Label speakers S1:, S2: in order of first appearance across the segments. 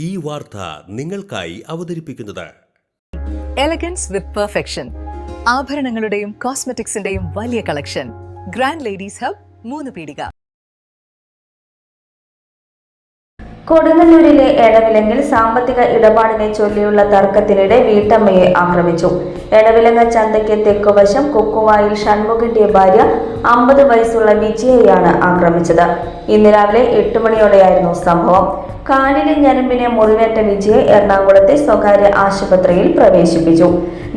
S1: ഈ വാർത്ത നിങ്ങൾക്കായി അവതരിപ്പിക്കുന്നത്
S2: എലഗൻസ് വിത്ത് പെർഫെക്ഷൻ. ആഭരണങ്ങളുടെയും കോസ്മെറ്റിക്സിന്റെയും വലിയ കളക്ഷൻ. ഗ്രാൻഡ് ലേഡീസ് ഹബ്, 3 പീടിക.
S3: കൊടുങ്ങല്ലൂരിലെ എടവിലങ്ങിൽ സാമ്പത്തിക ഇടപാടിനെ ചൊല്ലിയുള്ള തർക്കത്തിനിടെ വീട്ടമ്മയെ ആക്രമിച്ചു. എടവിലങ്ങ ചന്തയ്ക്ക് തെക്കുവശം കുക്കുവായിൽ ഷൺമുഖിന്റെ ഭാര്യ 50 വയസ്സുള്ള വിജയയാണ് ആക്രമിച്ചത്. ഇന്ന് രാവിലെ 8 മണിയോടെയായിരുന്നു സംഭവം. കാലിലെ ഞരമ്പിനെ മുറിവേറ്റ വിജയെ എറണാകുളത്തെ സ്വകാര്യ ആശുപത്രിയിൽ പ്രവേശിപ്പിച്ചു.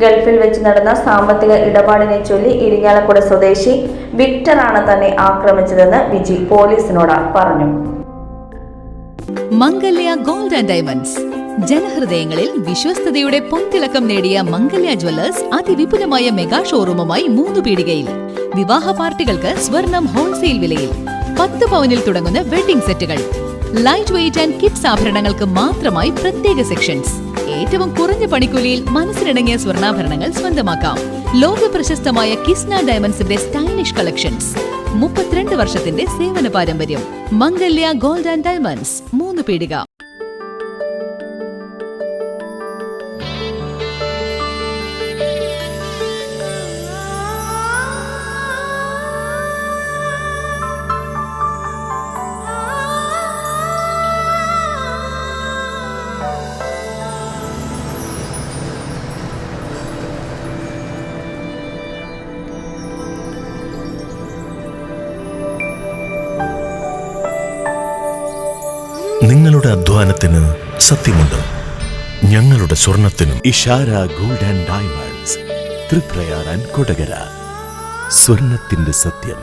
S3: ഗൾഫിൽ വെച്ച് നടന്ന സാമ്പത്തിക ഇടപാടിനെ ചൊല്ലി ഇരിങ്ങാലക്കുട സ്വദേശി വിക്ടറാണ് തന്നെ ആക്രമിച്ചതെന്ന് വിജി പോലീസിനോട് പറഞ്ഞു.
S4: മംഗല്യ ഗോൾഡ് ആൻഡ് ഡയമണ്ട്സ്. ജനഹൃദയങ്ങളിൽ വിശ്വസ്തയുടെ പൊൻതിളക്കം നേടിയ മംഗല്യ ജ്വല്ലേഴ്സ് അതിവിപുലമായ മെഗാ ഷോറൂമുമായി 3 പീടികയിൽ. വിവാഹ പാർട്ടികൾക്ക് സ്വർണം ഹോൾസെയിൽ വിലയിൽ. 10 പവനിൽ തുടങ്ങുന്ന വെഡിംഗ് സെറ്റുകൾ, ലൈറ്റ് വെയ്റ്റ് ആൻഡ് കിഡ്സ് ആഭരണങ്ങൾക്ക് മാത്രമായി പ്രത്യേക സെക്ഷൻസ്. ഏറ്റവും കുറഞ്ഞ പണിക്കൂലിയിൽ മനസ്സിനിണങ്ങിയ സ്വർണ്ണാഭരണങ്ങൾ സ്വന്തമാക്കാം. ലോക പ്രശസ്തമായ കിസ്ന ഡയമണ്ട്സിന്റെ സ്റ്റൈലിഷ് കളക്ഷൻസ്. 32 വർഷത്തിന്റെ സേവന പാരമ്പര്യം. മംഗല്യ ഗോൾഡ് ആൻഡ് ഡയമണ്ട്സ്, 3 പീടിക.
S5: നിങ്ങളുടെ അധ്വാനത്തിന് സത്യമുണ്ട്, ഞങ്ങളുടെ സ്വർണത്തിനും.
S6: Ishara gold and diamonds, Triprayar and Kodakara. സ്വർണത്തിന്റെ സത്യം.